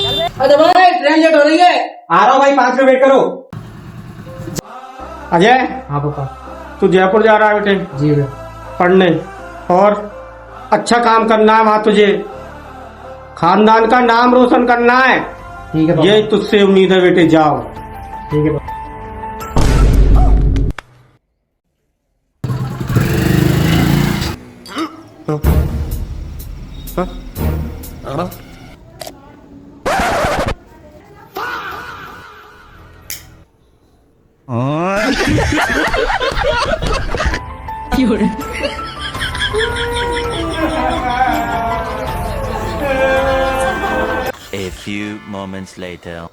अरे भाई train late हो रही है। आ रहा हूँ भाई, 5 मिनट वेट करो। अजय, हाँ पापा। तू जयपुर जा रहा है बेटे जी भैया। पढ़ने, और अच्छा काम करना है वहां तुझे, खानदान का नाम रोशन करना है। ठीक है पापा। ये तुझसे उम्मीद है बेटे, जाओ। ठीक है पापा। A few moments later.